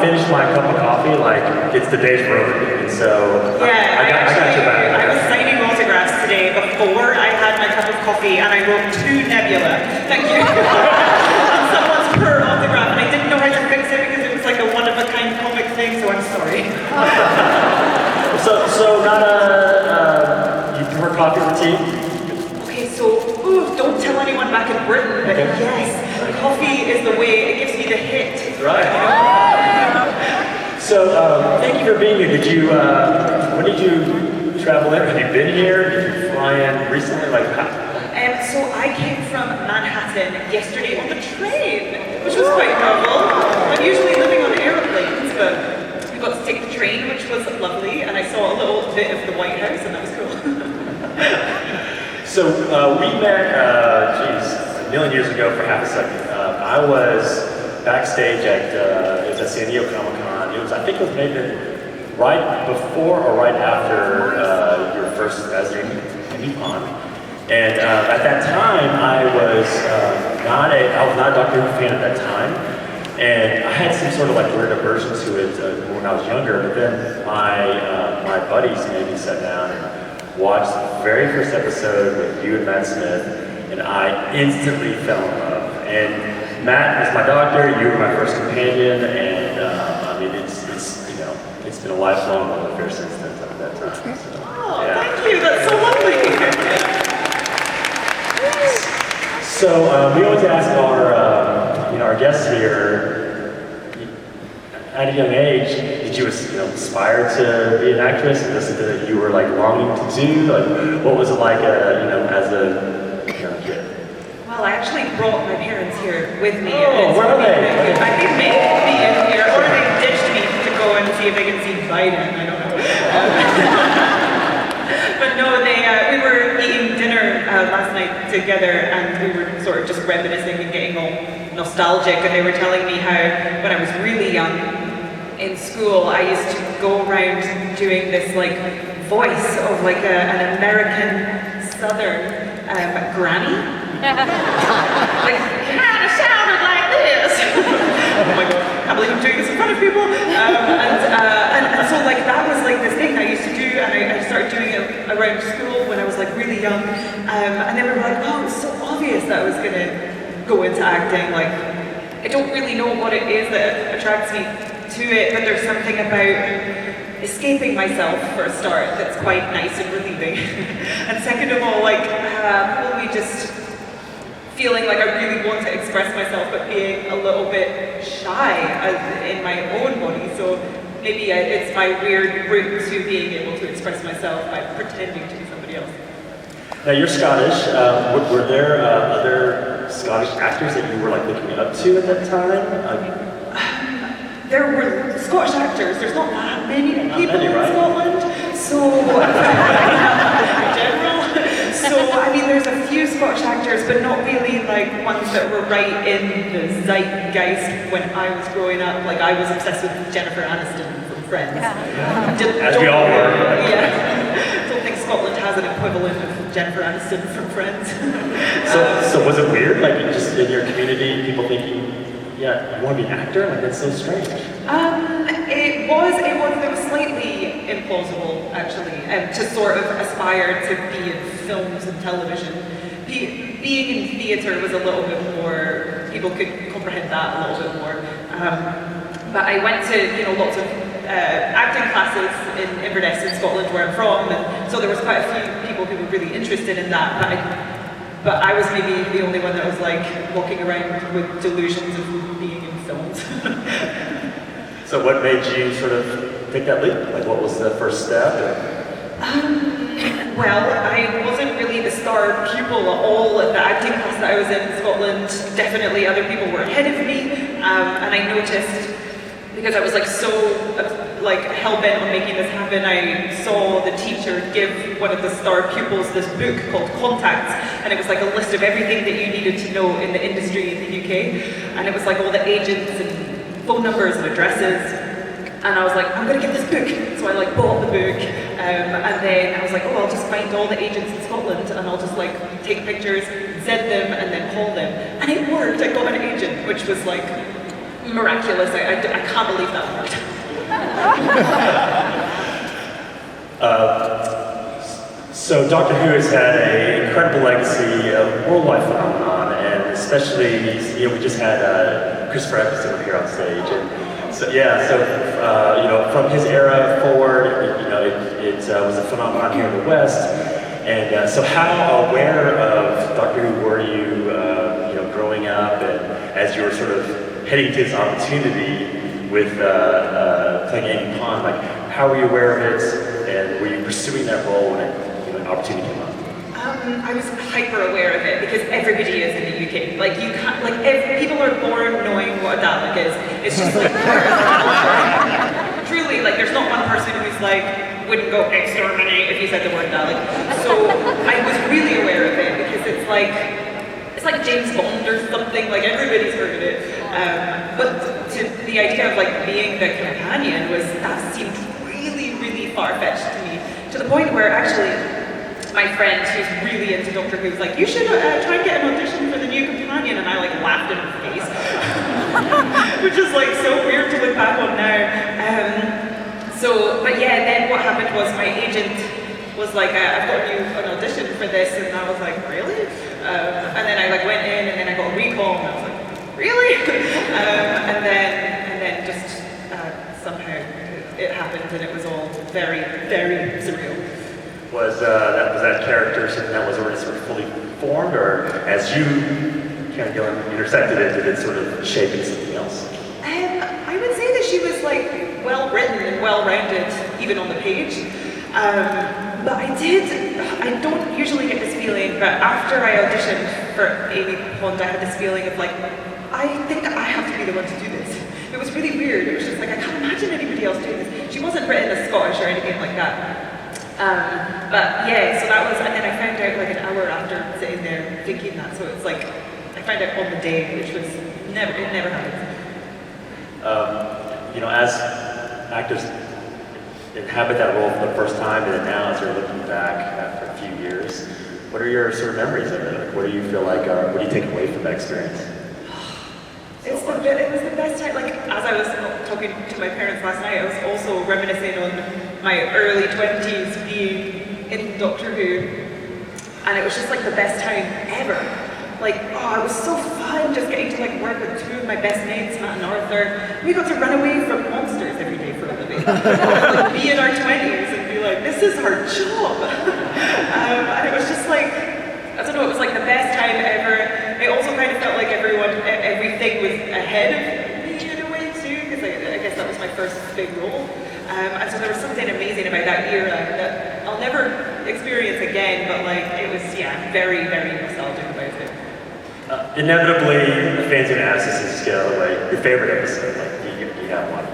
finish my cup of coffee, like, it's the day's ruined. And so, yeah, I got your back. I was signing autographs today before I had my cup of coffee, and I wrote to Nebula. Thank you. On someone's per autograph, and I didn't know how to fix it because it was like a one-of-a-kind comic thing, so I'm sorry. So not you prefer coffee or tea? Okay, so, don't tell anyone back in Britain, but yes, coffee is the way, it gives me the hit. Right. So, thank you for being here. Did you, when did you travel in? Have you been here? Did you fly in recently? Like, how? So I came from Manhattan yesterday on the train, which was quite novel. I'm usually living on airplanes, but I got to take the train, which was lovely, and I saw a little bit of the White House, and that was cool. So we met, a million years ago for half a second. I was backstage at, it was at San Diego Comic-Con. I think it was maybe right before or right after your first Ezra Con. And at that time, I was not a Doctor Who fan at that time. And I had some sort of like weird aversion to it when I was younger, but then my buddies made me sit down and watch the very first episode with you and Matt Smith, and I instantly fell in love. And Matt was my doctor, you were my first companion, and I mean it's been a lifelong love affair since that time. So, oh, yeah. Thank you, that's so lovely. So we always ask our guests here, at a young age, did you aspire to be an actress? Is this something that you were like longing to do? Like, what was it like, as a young kid? Well, I actually brought my parents here with me. Oh, where are they? I think they may be in here, or they ditched me to go and see if they can see Biden. I don't know. But no, we were eating dinner last night together, and we were sort of just reminiscing and getting all nostalgic, and they were telling me how when I was really young in school, I used to go around doing this like voice of like an American Southern granny. Like, kind of sounded like this. Oh my god, I can't believe I'm doing this in front of people. And so like that was like this thing I used to do, and I started doing it around school when I was like really young. And then we were like, oh, it's so obvious that I was gonna go into acting. Like, I don't really know what it is that attracts me to it, but there's something about escaping myself for a start that's quite nice and relieving. And second of all, like, probably just feeling like I really want to express myself, but being a little bit shy in my own body. So maybe it's my weird route to being able to express myself by pretending to be somebody else. Now you're Scottish. Were there other Scottish actors that you were like looking up to at that time? There were Scottish actors. There's not that many people in Scotland, so in general. So I mean, there's a few Scottish actors, but not really like ones that were right in the zeitgeist when I was growing up. Like I was obsessed with Jennifer Aniston from Friends. As we all were. Yeah. Don't think Scotland has an equivalent of Jennifer Aniston from Friends. So was it weird, like just in your community, people thinking, yeah, you want to be an actor? Like that's so strange. It was slightly implausible actually, to sort of aspire to be in films and television. Being in theatre was a little bit more, people could comprehend that a little bit more. But I went to lots of acting classes in Inverness in Scotland where I'm from, and so there was quite a few people who were really interested in that, but I was maybe the only one that was like walking around with delusions of being in films. So what made you sort of take that leap? Like what was the first step? Well, I wasn't really the star pupil at all at the acting class that I was in Scotland. Definitely other people were ahead of me, and I noticed, because I was like so hell-bent on making this happen, I saw the teacher give one of the star pupils this book called Contacts, and it was like a list of everything that you needed to know in the industry in the UK, and it was like all the agents and phone numbers and addresses, and I was like, I'm gonna get this book. So I bought the book, and then I was like, oh, I'll just find all the agents in Scotland, and I'll just take pictures, send them, and then call them. And it worked. I got an agent, which was miraculous. I can't believe that worked. So Doctor Who has had an incredible legacy of worldwide phenomenon, and especially, we just had Christopher Eccleston here on stage, and so from his era forward, it was a phenomenon here in the West. And so, how aware of Doctor Who were you, growing up, and as you were sort of heading to this opportunity with playing Amy Pond, like how were you aware of it, and were you pursuing that role when an opportunity came up? I was hyper aware of it because everybody is in the UK. Like you can't, people are born knowing what a Dalek is. It's just like truly, like there's not one person who's like wouldn't go exterminate if you said the word Dalek. So I was really aware of it because it's like James Bond or something. Like everybody's heard of it. But the idea of like being the companion that seemed really, really far-fetched to me, to the point where actually my friend who's really into Doctor Who was like, you should try and get an audition for the new companion, and I like laughed in her face, which is like so weird to look back on now. But yeah, then what happened was my agent was like, I've got you an audition for this, and I was like, really? And then I like went in, and then I got a recall, and I was like, really? and then just somehow it happened, and it was all very, very surreal. Was that character something that was already sort of fully formed, or as you kind of intersected it, did it sort of shape into something else? I would say that she was like well written and well rounded, even on the page. But I don't usually get this feeling, but after I auditioned for Amy Pond, I had this feeling of like, I think I have to be the one to do this. It was really weird. It was just like, I can't imagine anybody else doing this. She wasn't written as Scottish or anything like that. But yeah, so that was, and then I found out like an hour after sitting there thinking that, so it's like, I found out on the day, which was it never happened. As actors inhabit that role for the first time, and then now as you're looking back after a few years, what are your sort of memories of it? Like, what do you feel like, what do you take away from that experience? It was the best time. Like, as I was talking to my parents last night, I was also reminiscing on my early 20s being in Doctor Who, and it was just like the best time ever. Like, it was so fun just getting to like work with two of my best mates, Matt and Arthur. We got to run away from monsters every day for a living. Like, be in our 20s and be like, this is our job. And it was just like, I don't know, it was like the best time ever. It also kind of felt like everything was ahead of me in a way too, because I guess that was my first big role. And so there was something amazing about that era that I'll never experience again, but like it was, very, very nostalgic about it. Inevitably, the fans are going to ask us to scale away your favorite episode. Like, do you have one?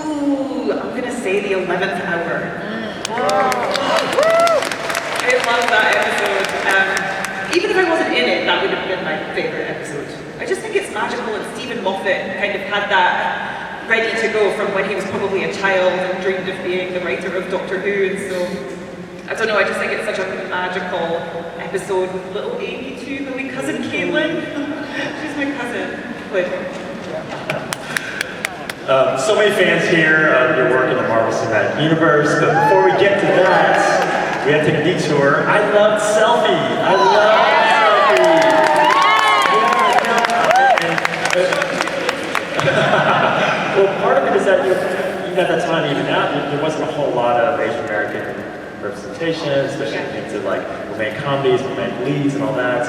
Ooh, I'm going to say the 11th hour. I love that episode. Even if I wasn't in it, that would have been my favorite episode. I just think it's magical, and Stephen Moffat kind of had that ready to go from when he was probably a child and dreamed of being the writer of Doctor Who, and so, I don't know, I just think it's such a magical episode with little Amy too, the wee cousin Gillan. She's my cousin. So many fans here of your work in the Marvel Cinematic Universe, but before we get to that, we have to take a detour. I love selfie. Well, part of it is that even at that time, even now, there wasn't a whole lot of Asian American representation, especially when it came to like romantic comedies, romantic leads, and all that.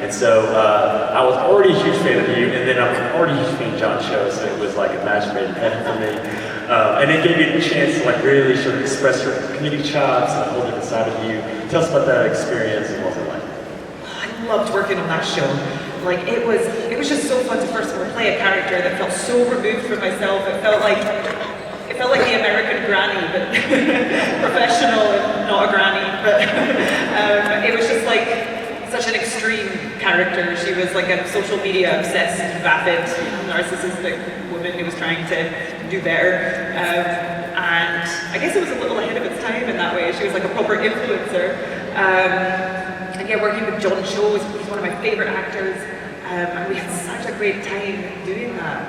And so I was already a huge fan of you, and then I'm already a huge fan of John's show, so it was like a match made in heaven for me. And it gave me the chance to like really sort of express your comedic chops and a whole different side of you. Tell us about that experience and what was it like? I loved working on that show. Like it was just so fun to first of all play a character that felt so removed from myself. It felt like the American granny, but professional and not a granny. But it was just like such an extreme character. She was like a social media obsessed, vapid, narcissistic woman who was trying to do better. And I guess it was a little ahead of its time in that way. She was like a proper influencer. And yeah, working with John Cho, he's one of my favorite actors. And we had such a great time doing that.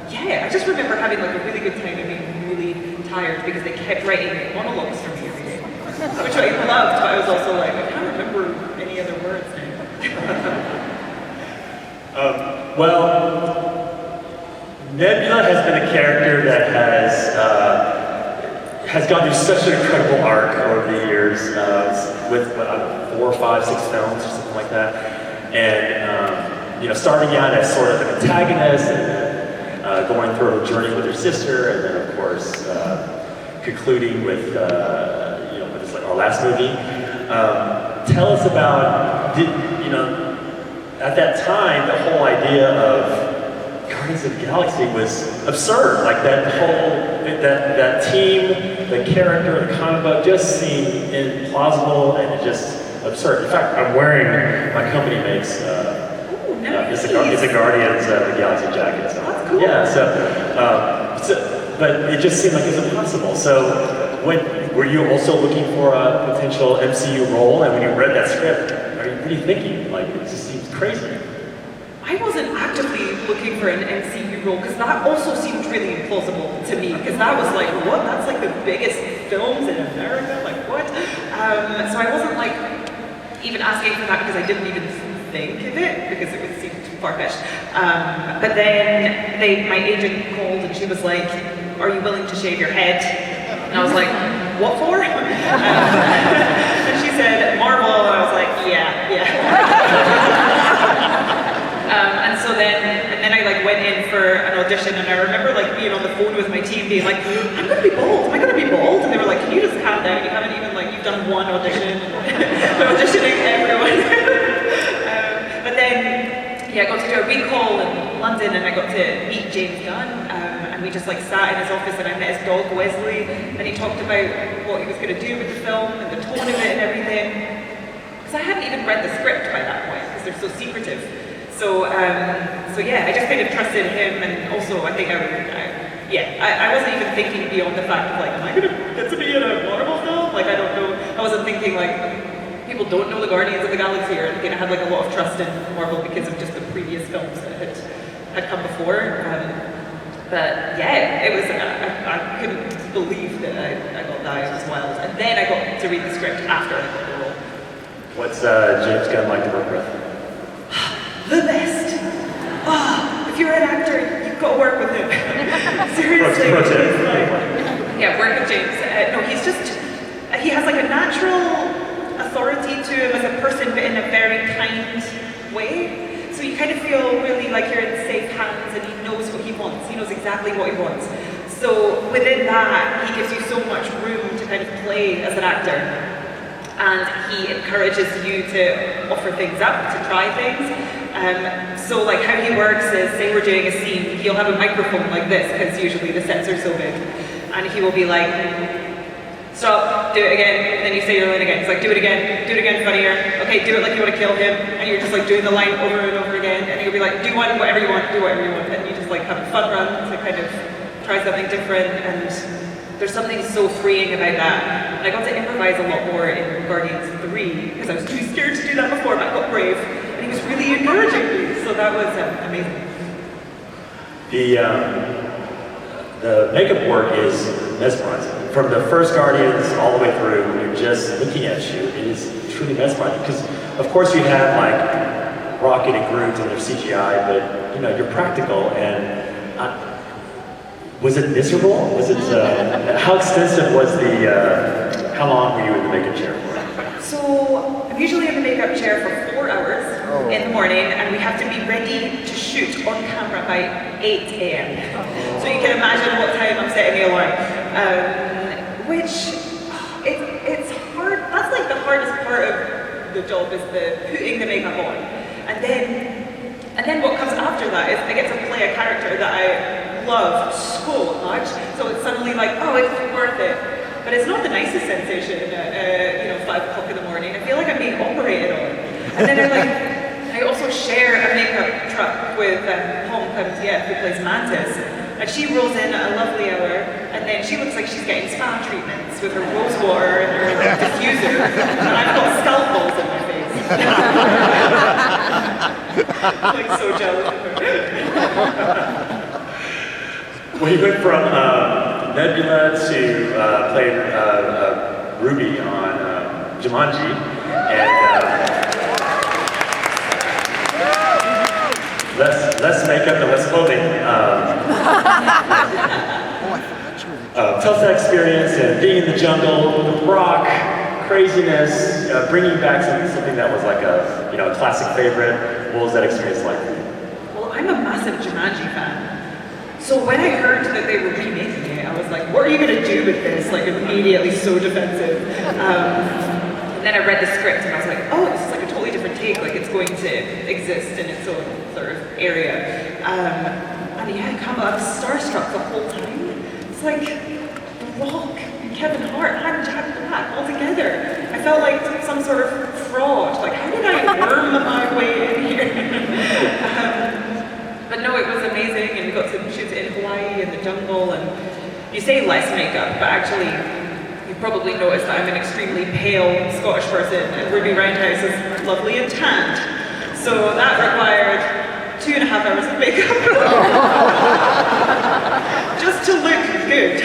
Yeah, I just remember having like a really good time and being really tired because they kept writing monologues for me every day, which I loved, but I was also like, I can't remember any other words now. Well, Nebula has been a character that has gone through such an incredible arc over the years, with what, 4, 5, 6 films or something like that, and you know, starting out as sort of an antagonist, and going through her journey with her sister, and then of course concluding with you know, with this, like, our last movie. Tell us about, you know, at that time, the whole idea of Guardians of the Galaxy was absurd. Like that whole, that team, the character, the comic book just seemed implausible and just absurd. In fact, I'm wearing, my company makes, it's a Guardians of the Galaxy jacket. So. That's cool. Yeah, but it just seemed like it was impossible. So were you also looking for a potential MCU role? And when you read that script, what are you thinking? Like, it just seems crazy. I wasn't actively looking for an MCU role because that also seemed really implausible to me because that was like, what? That's like the biggest films in America? Like, what? So I wasn't like even asking for that because I didn't even think of it because it seemed far-fetched. But then my agent called and she was like, are you willing to shave your head? And I was like, what for? And she said, Marvel, and I was like, yeah. And then I like went in for an audition, and I remember like being on the phone with my team being like, I'm gonna be bald, am I gonna be bald? And they were like, can you just calm down? You haven't even like, you've done one audition. Auditioning everyone. But then, yeah, I got to do a recall in London, and I got to meet James Gunn, and we just like sat in his office, and I met his dog Wesley, and he talked about what he was gonna do with the film, and the tone of it and everything. Because I hadn't even read the script by that point, because they're so secretive. So yeah, I just kind of trusted him, and also I think I wasn't even thinking beyond the fact of like, am I gonna get to be in a Marvel film? Like, I don't know. I wasn't thinking like, people don't know the Guardians of the Galaxy, or I had like a lot of trust in Marvel because of just the previous films that had come before. But yeah, it was, I couldn't believe that I got that. It was wild. And then I got to read the script after I got the role. What's James Gunn like to work with? The best. Oh, if you're an actor, you've got to work with him. Seriously. Pro tip. Yeah, work with James. No, he's just, he has like a natural authority to him as a person, but in a very kind way. So you kind of feel really like you're in safe hands, and he knows what he wants. He knows exactly what he wants. So within that, he gives you so much room to kind of play as an actor. And he encourages you to offer things up, to try things. So like how he works is, say we're doing a scene, he'll have a microphone like this, because usually the sets are so big. And he will be like, stop, do it again, and then you say your line again. He's like, do it again, funnier. Okay, do it like you want to kill him. And you're just like doing the line over and over again. And he'll be like, do whatever you want. And you just like have a fun run to kind of try something different. And there's something so freeing about that. And I got to improvise a lot more in Guardians 3, because I was too scared to do that before, but I got brave. And he was really encouraging me, so that was amazing. The makeup work is mesmerizing. From the first Guardians all the way through, when you're just looking at you, it is truly mesmerizing. Because, of course, you have like Rocket and Groot and their CGI, but you know, you're practical. And was it miserable? Was it? How extensive was the? How long were you in the makeup chair for? So I'm usually in the makeup chair for 4 hours in the morning, and we have to be ready to shoot on camera by 8 a.m. So you can imagine what time I'm setting the alarm. Which it's hard. That's like the hardest part of the job, is the putting the makeup on, and then what comes after that is I get to play a character that I love so much. So it's suddenly like, oh, it's worth it. But it's not the nicest sensation at 5 o'clock in the morning. I feel like I'm being operated on. And then I also share a makeup truck with Hong Kong-Tiet, who plays Mantis. And she rolls in at a lovely hour, and then she looks like she's getting spa treatments with her rose water and her diffuser. And I've got scalpels in my face. I'm like so jealous of her. Well, he went from Nebula to play Ruby on Jumanji, and less makeup and less clothing. Tell us that experience and being in the jungle, the rock, craziness, bringing back something that was like a classic favorite. What was that experience like? Well, I'm a massive Jumanji fan. So when I heard that they were remaking it, I was like, what are you going to do with this? Like immediately so defensive. And then I read the script and I was like, oh, this is like a totally different take. Like it's going to exist in its own sort of area. And yeah, I was starstruck the whole time. It's like The Rock and Kevin Hart and Jack Black all together. I felt like some sort of fraud. Like, how did I worm my way in here? But no, it was amazing, and we got to shoot it in Hawaii in the jungle. And you say less makeup, but actually, you probably noticed that I'm an extremely pale Scottish person, and Ruby Roundhouse is lovely and tanned. So that required 2.5 hours of makeup just to look good.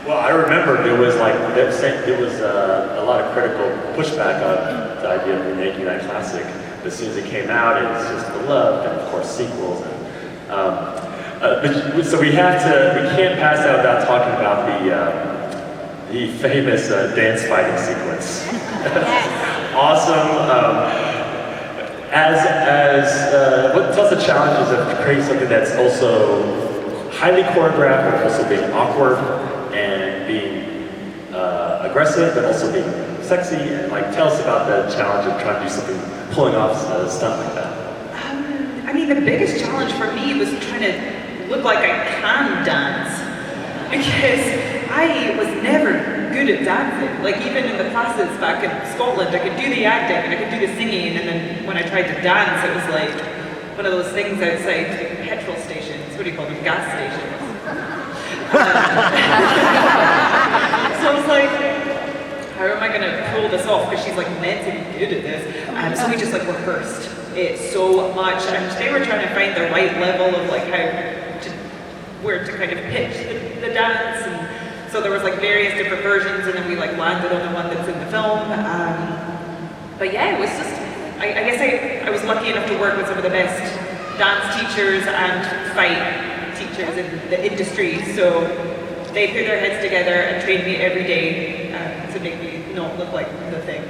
Well, I remember there was a lot of critical pushback on the idea of remaking that classic. But as soon as it came out, it was just beloved, and of course sequels. So we can't pass out without talking about the famous dance fighting sequence. Awesome. What tells the challenges of creating something that's also highly choreographed, but also being awkward and being aggressive, but also being sexy, and tell us about the challenge of trying to do something, pulling off a stunt like that. I mean, the biggest challenge for me was trying to look like I can dance, because I was never good at dancing. Like even in the classes back in Scotland, I could do the acting and I could do the singing, and then when I tried to dance, it was like one of those things outside petrol stations. What do you call them? Gas stations. So I was like, how am I going to pull this off? Because she's like meant to be good at this. So we just rehearsed it so much, and they were trying to find the right level of where to kind of pitch the dance, and so there was various different versions, and then we landed on the one that's in the film. But yeah, it was just, I guess I was lucky enough to work with some of the best dance teachers and fight teachers in the industry, so they put their heads together and trained me every day to make me not look like the thing.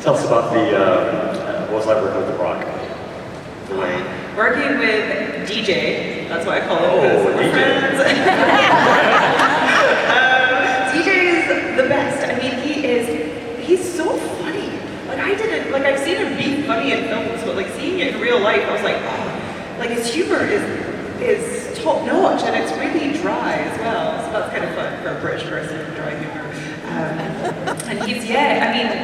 Tell us about what was like working with The Rock? Working with DJ, that's what I call him. Oh, DJ. Friends. DJ is the best. I mean, he's so funny. I've seen him be funny in films, but seeing it in real life, I was like, oh, his humor is top notch, and it's really dry as well. So that's kind of fun for a British person, dry humor. And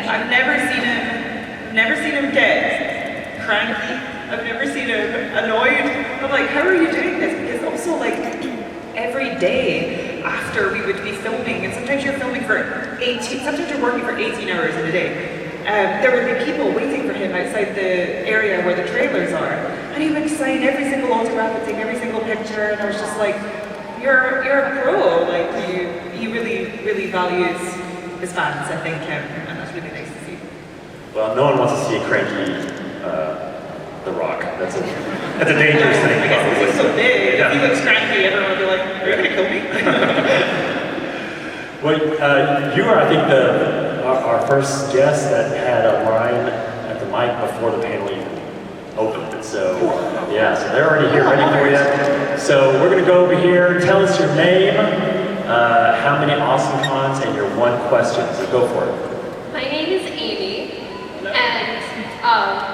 I've never seen him get cranky. I've never seen him annoyed. I'm like, how are you doing this? Because also every day after we would be filming, and sometimes you're filming sometimes you're working for 18 hours in a day. There would be people waiting for him outside the area where the trailers are, and he would sign every single autograph and take every single picture, and I was just like, you're a pro. He really values his fans, I think, and that's really nice to see. Well, no one wants to see a cranky The Rock. That's a dangerous thing. I guess he's so big. Yeah. If he looks cranky, everyone would be like, are you gonna kill me? Well, you are, I think, our first guest that had a line at the mic before the panel even opened. And so, yeah, so they're already here ready for you. So we're going to go over here. Tell us your name, how many awesome cons, and your one question. So go for it. My name is Amy, and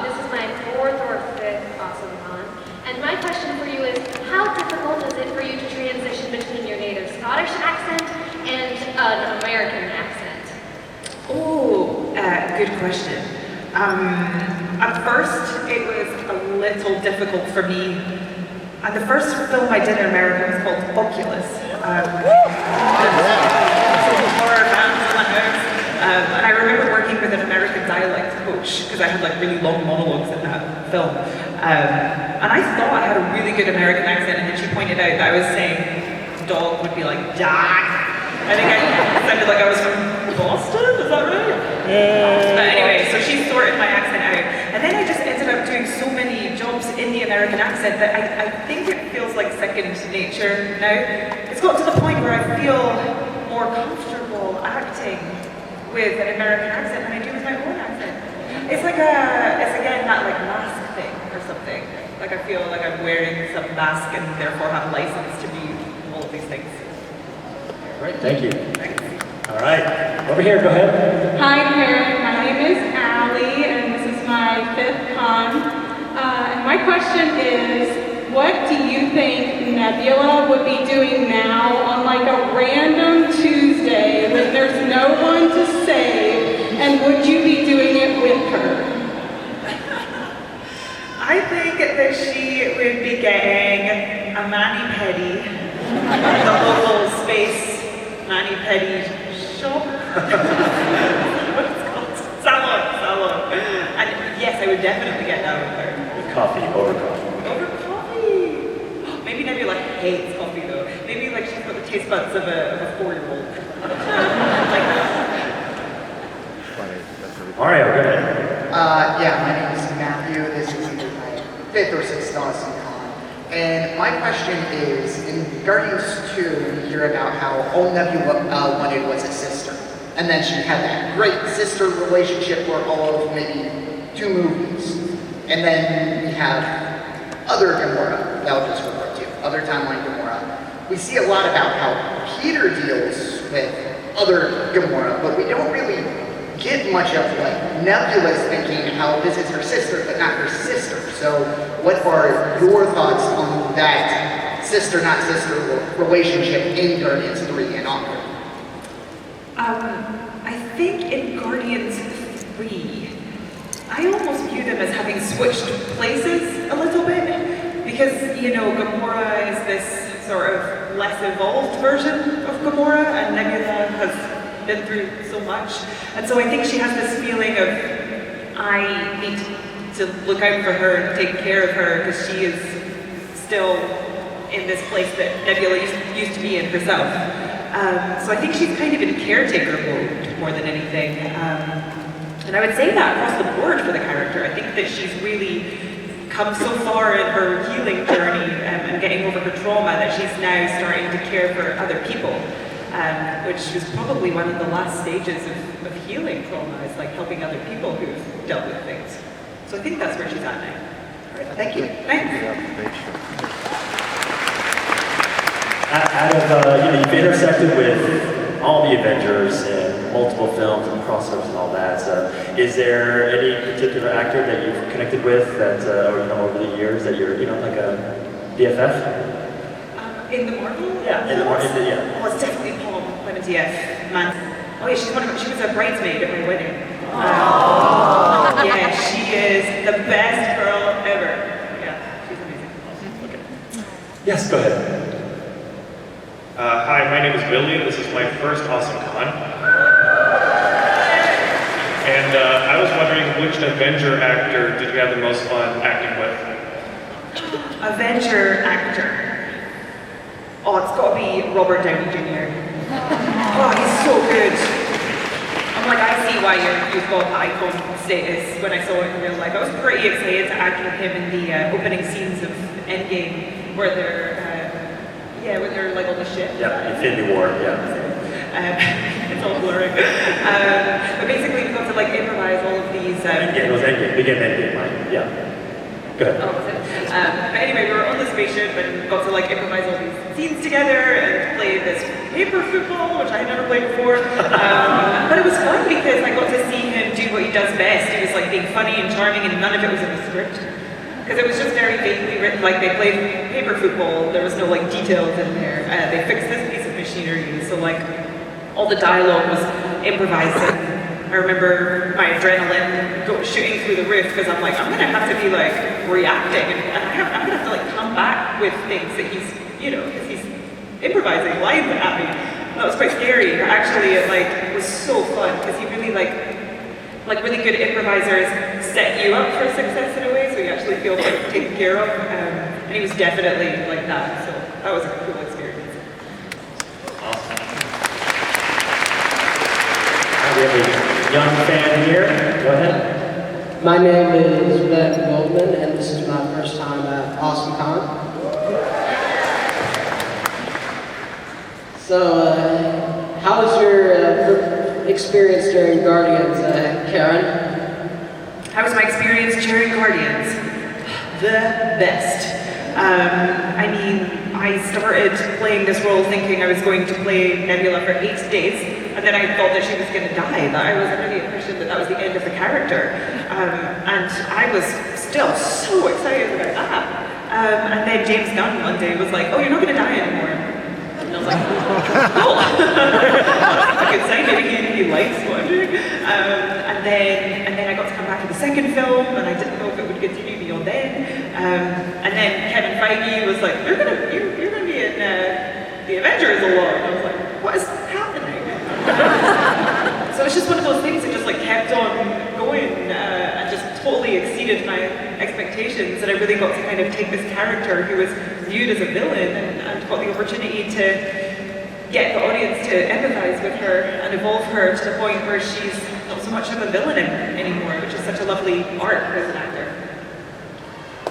this is my 4th or 5th awesome con. And my question for you is, how difficult is it for you to transition between your native Scottish accent and an American accent? Oh, good question. At first, it was a little difficult for me. The first film I did in America was called Oculus. Horror fans in the house. And I remember working with an American dialect coach because I had like really long monologues in that film. And I thought I had a really good American accent, and then she pointed out that I was saying dog would be like dog. I think I sounded like I was from Boston, is that right? But anyway, so she sorted my accent out. And then I just ended up doing so many jobs in the American accent that I think it feels like second nature now. It's got to the point where I feel more comfortable acting with an American accent than I do with my own accent. It's like it's again that like mask thing or something. Like I feel like I'm wearing some mask and therefore have license to be all of these things. Great, thank you. All right, over here, go ahead. Hi Karen, my name is Allie and this is my 5th con. And my question is, what do you think Nebula would be doing now on like a random Tuesday when there's no one to save, and would you be doing it with her? I think that she would be getting a mani-pedi, the local space mani-pedi shop. What is it called? Salon. And yes, I would definitely get that with her. Coffee, over coffee. Over coffee. Maybe Nebula hates coffee though. Maybe like she's got the taste buds of a 4-year-old. Like that. Mario, go ahead. Yeah, my name is Matthew. This is either my 5th or 6th Awesome Con. And my question is, in Guardians 2, we hear about how all Nebula wanted was a sister. And then she had that great sister relationship for all of maybe 2 movies. And then we have other Gamora, that I'll just refer to, other timeline Gamora. We see a lot about how Peter deals with other Gamora, but we don't really get much of like Nebula's thinking how this is her sister, but not her sister. So what are your thoughts on that sister, not sister relationship in Guardians 3 and onward? I think in Guardians 3, I almost view them as having switched places a little bit, because, you know, Gamora is this sort of less evolved version of Gamora, and Nebula has been through so much. And so I think she has this feeling of, I need to look out for her and take care of her, because she is still in this place that Nebula used to be in herself. So I think she's kind of in caretaker mode more than anything. And I would say that across the board for the character. I think that she's really come so far in her healing journey and getting over her trauma that she's now starting to care for other people, which is probably one of the last stages of healing trauma, is like helping other people who've dealt with things. So I think that's where she's at now. All right, thank you. Thanks. Out of, you've intersected with all the Avengers and multiple films and crossovers and all that. Is there any particular actor that you've connected with that, over the years that you're, like a BFF? In the Marvel? Yeah, yeah. Oh, it's definitely Paul Clementief, man. Oh yeah, she was a bridesmaid at my wedding. Yeah, she is the best girl ever. Yeah, she's amazing. Okay. Yes, go ahead. Hi, my name is Billy. This is my first Awesome Con. And I was wondering, which Avenger actor did you have the most fun acting with? Avenger actor. Oh, it's got to be Robert Downey Jr. Oh, he's so good. I'm like, I see why you've got icon status when I saw it in real life. I was pretty excited to act with him in the opening scenes of Endgame, where they're like on the ship. Yeah, Infinity War, yeah. It's all blurring. But basically, we got to like improvise all of these. It was Endgame, begin Endgame, right? Yeah. Go ahead. Oh, was it? But anyway, we were on the spaceship and got to like improvise all these scenes together and play this paper football, which I had never played before. But it was fun because I got to see him do what he does best. He was like being funny and charming, and none of it was in the script. Because it was just very vaguely written, like they played paper football, there was no like details in there. They fixed this piece of machinery, so like all the dialogue was improvising. I remember my adrenaline shooting through the roof because I'm like, I'm gonna have to be like reacting, and I'm gonna have to like come back with things that he's, because he's improvising lines at me. That was quite scary, but actually it like was so fun because he really like like really good improvisers set you up for success in a way, so you actually feel like taken care of. And he was definitely like that, so that was a cool experience. Awesome. We have a young fan here. Go ahead. My name is Ben Goldman, and this is my first time at AwesomeCon. So, how was your experience during Guardians, Karen? How was my experience during Guardians? The best. I mean, I started playing this role thinking I was going to play Nebula for 8 days, and then I thought that she was going to die, that I was under the impression that that was the end of the character. And I was still so excited about that. And then James Gunn one day was like, oh, you're not going to die anymore. And I was like, cool. That's a good sign, maybe he likes what I'm doing. And then I got to come back to the second film, and I didn't know if it would continue beyond then. And then Kevin Feige was like, you're gonna be in the Avengers a lot. And I was like, what is happening? So it's just one of those things that just like kept on going and just totally exceeded my expectations. And I really got to kind of take this character who was viewed as a villain and got the opportunity to get the audience to empathize with her and evolve her to the point where she's not so much of a villain anymore, which is such a lovely arc as an actor.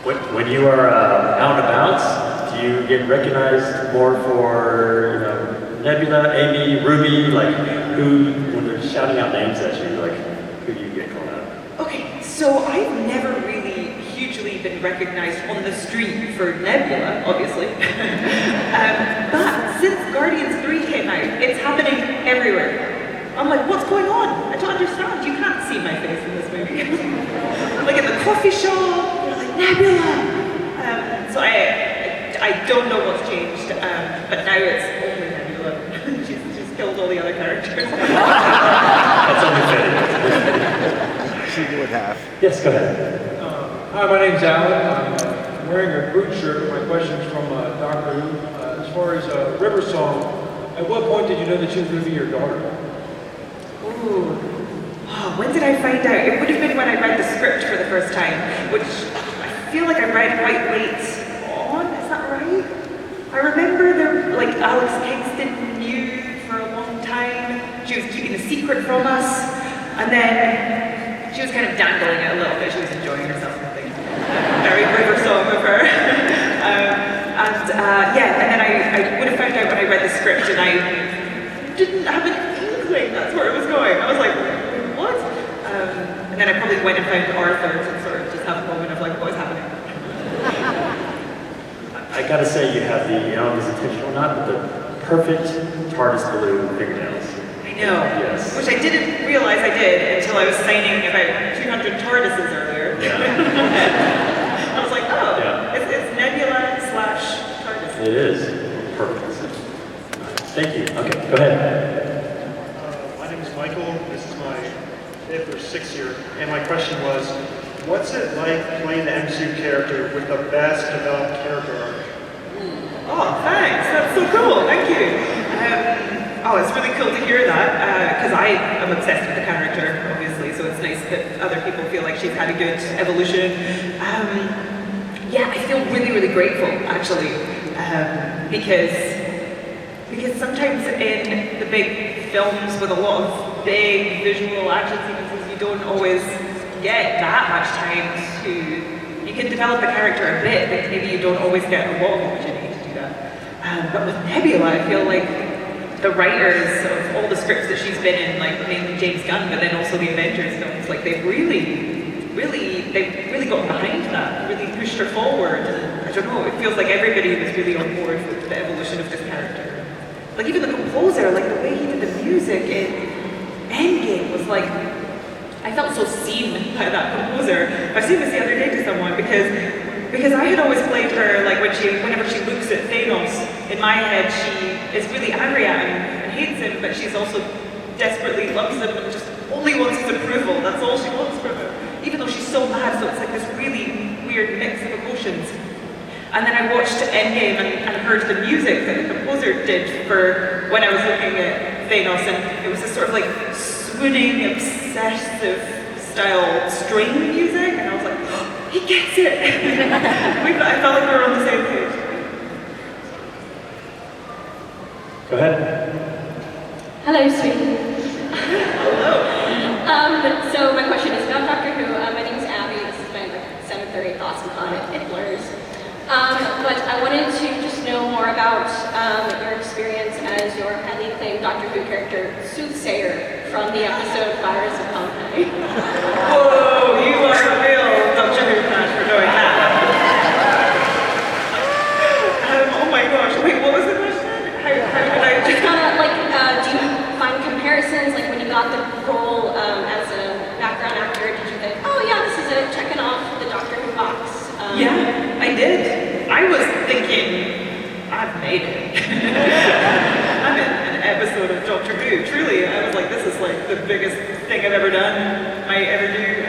When you are out and about, do you get recognized more for, Nebula, Amy, Ruby, like when they're shouting out names at you, like who do you get called out? Okay, so I've never really hugely been recognized on the street for Nebula, obviously. But since Guardians 3 came out, it's happening everywhere. I'm like, what's going on? I don't understand. You can't see my face in this movie. Like at the coffee shop, they're like, Nebula! So I don't know what's changed, but now it's only Nebula. she's killed all the other characters. That's only fitting. She would have. Yes, go ahead. Hi, my name's Alan. I'm wearing a Groot shirt. My question's from Doctor Who. As far as River Song, at what point did you know that she was going to be your daughter? Ooh. Oh, when did I find out? It would have been when I read the script for the first time, which I feel like I read quite late on. Is that right? I remember Alex Kingston knew for a long time. She was keeping the secret from us, and then she was kind of dangling it a little bit. She was enjoying herself, I think. Very River Song of her. And then I would have found out when I read the script, and I didn't have an inkling that's where it was going. I was like, what? And then I probably went and found Arthur to sort of just have a moment of like, what is happening? I gotta say you have the, I don't know if it's intentional or not, but the perfect TARDIS blue fingernails. I know. Yes. Which I didn't realize I did until I was signing about 200 TARDISes earlier. Yeah. I was like, oh, yeah. It's Nebula / TARDIS. It is. Perfect. Thank you. Okay, go ahead. My name is Michael. This is my 5th or 6th year, and my question was, what's it like playing the MCU character with the best developed character arc? Oh, thanks. That's so cool. Thank you. It's really cool to hear that because I am obsessed with the character, obviously. So it's nice that other people feel like she's had a good evolution. I feel really, really grateful actually because sometimes in the big films with a lot of big visual action sequences, you don't always get that much time to. You can develop the character a bit, but maybe you don't always get a lot of opportunity to do that. But with Nebula, I feel like the writers of all the scripts that she's been in, like mainly James Gunn, but then also the Avengers films, like they've really gotten behind that, really pushed her forward. And I don't know, it feels like everybody was really on board with the evolution of this character. Like even the composer, like the way he did the music in Endgame was like, I felt so seen by that composer. I was saying this the other day to someone because I had always played her like whenever she looks at Thanos, in my head she is really angry at him and hates him, but she's also desperately loves him and just only wants his approval. That's all she wants from him. Even though she's so mad, so it's like this really weird mix of emotions. And then I watched Endgame and heard the music that the composer did for when I was looking at Thanos, and it was this sort of like swooning, obsessed obsessive style string music, and I was like, oh, he gets it. I felt like we were on the same page. Go ahead. Hello, sweetie. Hello. So my question is about Doctor Who. My name is Abby. This is my 7th or 8th Awesome Con at Blurs. But I wanted to just know more about your experience as your highly acclaimed Doctor Who character, Soothsayer, from the episode Virus of Pompeii. Whoa, you are a real Doctor Who fan for doing that. Oh my gosh, wait, what was the question? How did I Just kind of like, do you find comparisons, like when you got the role as a background actor, did you think, oh yeah, this is it, checking off the Doctor Who box? Yeah, I did. I was thinking, I've made it. I'm in an episode of Doctor Who. Truly, I was like, this is like the biggest thing I've ever done, might ever do.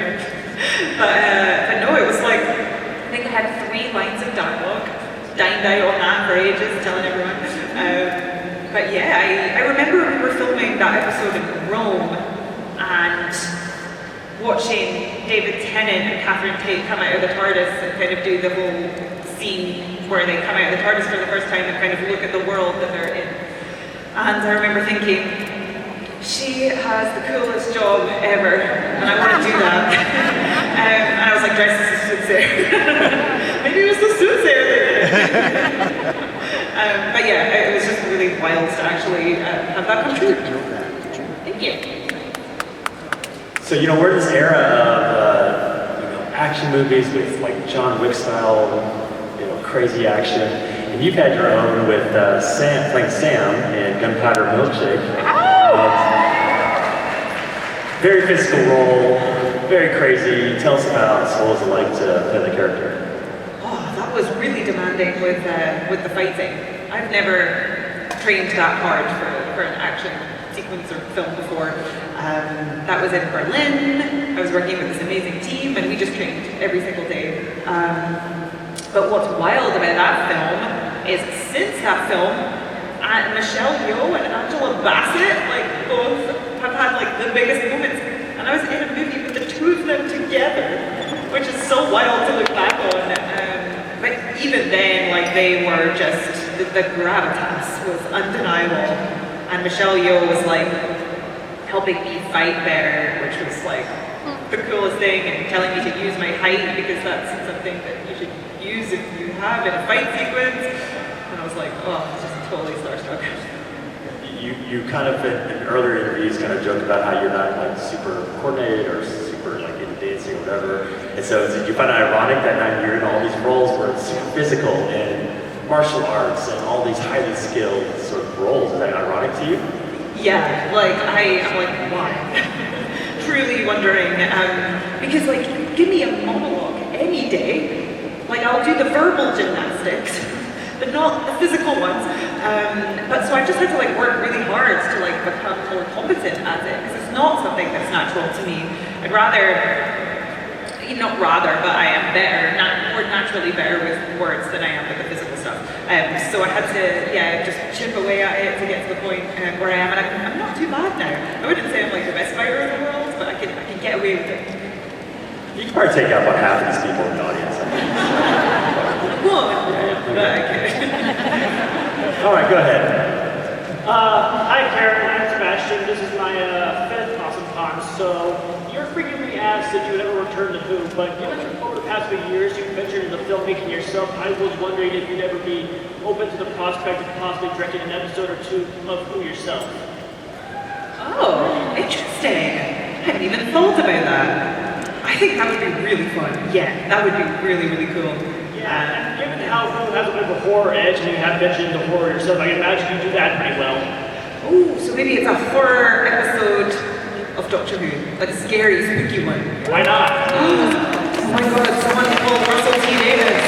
But no, it was like, I think I had 3 lines of dialogue, dined out on that for ages, telling everyone. But yeah, I remember we were filming that episode in Rome, and watching David Tennant and Catherine Tate come out of the TARDIS and kind of do the whole scene where they come out of the TARDIS for the first time and kind of look at the world that they're in. And I remember thinking, she has the coolest job ever, and I want to do that. And I was like, dressed as a soothsayer. Maybe it was the soothsayer that did it. But yeah, it was just really wild to actually have that come true. Thank you. So, we're in this era of, action movies with like John Wick style, crazy action. And you've had your own with Sam, playing Sam in Gunpowder Milkshake. Very physical role, very crazy. Tell us about what was it like to play the character? Oh, that was really demanding with the fighting. I've never trained that hard for an action sequence or film before. That was in Berlin. I was working with this amazing team, and we just trained every single day. But what's wild about that film is since that film, Michelle Yeoh and Angela Bassett both have had the biggest moments. And I was in a movie with the 2 of them together, which is so wild to look back on. But even then, they were just, the gravitas was undeniable. And Michelle Yeoh was helping me fight better, which was the coolest thing, and telling me to use my height because that's something that you should use if you have in a fight sequence. And I was like, oh, just totally starstruck. You kind of in earlier interviews kind of joked about how you're not super coordinated or super into dancing or whatever. And so did you find it ironic that now you're in all these roles where it's super physical and martial arts and all these highly skilled sort of roles? Is that ironic to you? Yeah, I'm why? Truly wondering, because give me a monologue any day. I'll do the verbal gymnastics, but not the physical ones. But so I've just had to work really hard to become more competent at it, because it's not something that's natural to me. I'd but I am better, more naturally better with words than I am with the physical stuff. So I had to, just chip away at it to get to the point where I am, and I'm not too bad now. I wouldn't say I'm the best fighter in the world, but I can get away with it. You can probably take out about half of these people in the audience. All right, go ahead. Hi, Karen. I'm Sebastian. This is my 5th Awesome Con. So you're frequently asked if you would ever return to Who, but given over the past few years you've ventured into filmmaking yourself, I was wondering if you'd ever be open to the prospect of possibly directing an episode or 2 of Who yourself. Oh, interesting. I hadn't even thought about that. I think that would be really fun. Yeah, that would be really, really cool. Yeah, and given how Who has a bit of a horror edge and you have ventured into horror yourself, I can imagine you do that pretty well. Oh, so maybe it's a horror episode of Doctor Who, a scary, spooky one. Why not? Oh my god, someone called Russell T. Davis.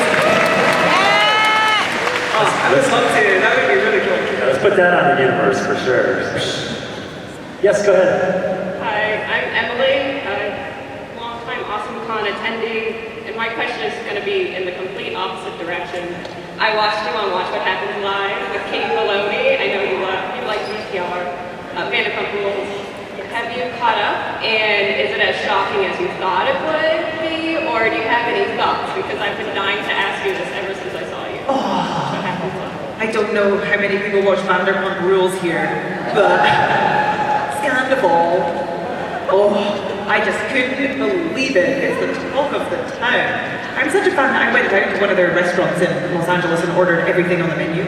Oh, I would love to. That would be really cool. Yeah, let's put that on the universe for sure. Yes, go ahead. Hi, I'm Emily, a longtime Awesome Con attendee, and my question is going to be in the complete opposite direction. I watched you on Watch What Happens Live with Katie Maloney. I know you like VTR, Vanderpump Rules. Have you caught up? And it as shocking as you thought it would be, or do you have any thoughts? Because I've been dying to ask you this ever since I saw you. What happens? I don't know how many people watch Vanderpump Rules here, but Scandal. Oh, I just couldn't believe it. It's the talk of the town. I'm such a fan that I went down to one of their restaurants in Los Angeles and ordered everything on the menu.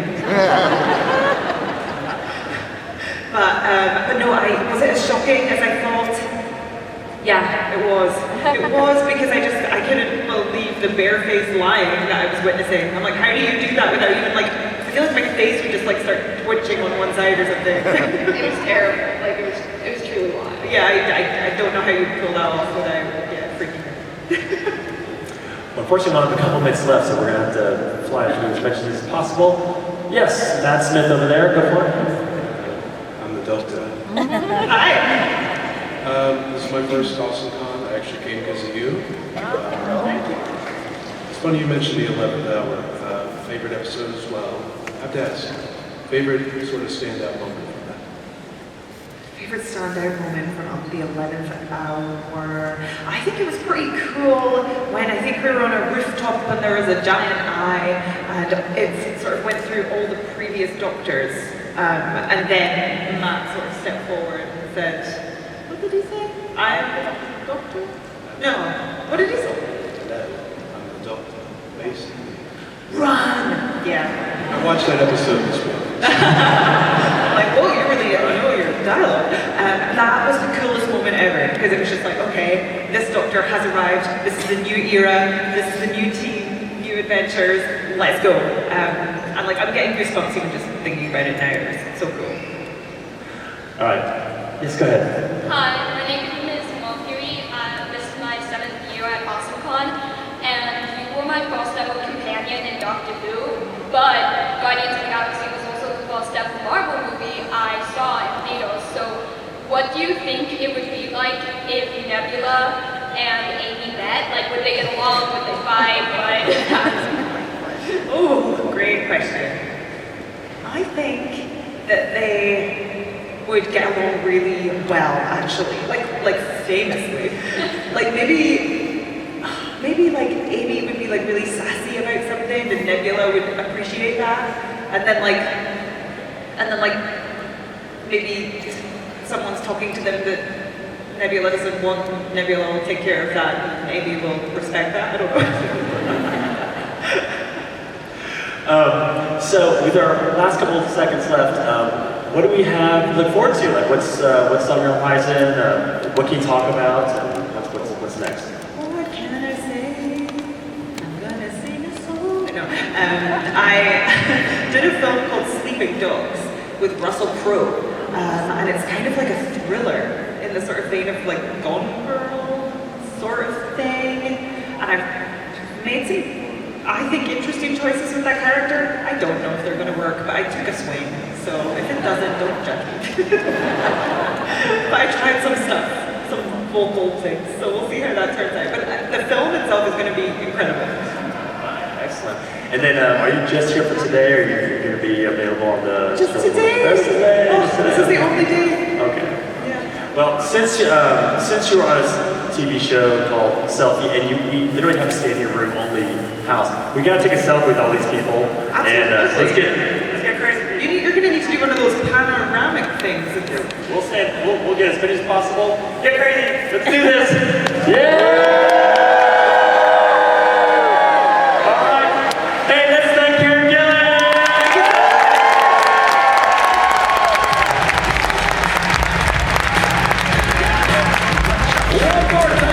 But no, was it as shocking as I thought? Yeah, it was. It was because I couldn't believe the barefaced lying that I was witnessing. I'm like, how do you do that without even like, I feel like my face would just like start twitching on one side or something. It was terrible. Like it was truly wild. Yeah, I don't know how you pull that off without freaking out. Unfortunately, we only have a couple minutes left, so we're going to have to fly through as much as possible. Yes, Matt Smith over there, go for it. I'm the Delta. Hi. This is my first Awesome Con. I actually came because of you. It's funny you mentioned the 11th hour. Favorite episode as well. I have to ask, favorite sort of standout moment from that? Favorite standout moment from the 11th hour? I think it was pretty cool when I think we were on a rooftop and there was a giant eye and it sort of went through all the previous doctors. And then Matt sort of stepped forward and said, what did he say? I'm the doctor? No. What did he say? I'm the Delta, basically. Run! Yeah. I watched that episode this morning. Like, oh, you really know your dialogue. That was the coolest moment ever, because it was just like, okay, this doctor has arrived, this is a new era, this is a new team, new adventures, let's go. And like, I'm getting goosebumps even just thinking about it now. It's so cool. All right, yes, go ahead. Hi, my name is Mercury. This is my 7th year at AwesomeCon, and you were my first-ever companion in Doctor Who, but Guardians of the Galaxy was also the first-ever Marvel movie I saw in theaters. So, what do you think it would be like if Nebula and Amy met? Like, would they get along? Would they fight? Oh, great question. I think that they would get along really well, actually, like famously. Like maybe like Amy would be like really sassy about something, and Nebula would appreciate that, and then like maybe someone's talking to them that Nebula doesn't want. Nebula will take care of that, and Amy will respect that. I don't know. So with our last couple of seconds left, what do we have to look forward to? Like, what's on your horizon? What can you talk about? And what's next? What can I say? I'm gonna sing a song. No, I did a film called Sleeping Dogs with Russell Crowe, and it's kind of like a thriller in the sort of vein of like Gone Girl sort of thing. And I've made some, I think, interesting choices with that character. I don't know if they're going to work, but I took a swing. So if it doesn't, don't judge me. But I tried some stuff, some vocal things. So we'll see how that turns out. But the film itself is going to be incredible. Excellent. And then, are you just here for today, or are you going to be available on the Just show today? for the rest of the day? Oh, this is the only day. Okay. Yeah. Well, since you were on a TV show called Selfie, and we literally have a standing room only house, we got to take a selfie with all these people. Absolutely. And let's get crazy. You're going to need to do one of those panoramic things. We'll get as many as possible. Get crazy. Let's do this. Yeah. All right. Hey, let's thank Karen Gillan. One more time.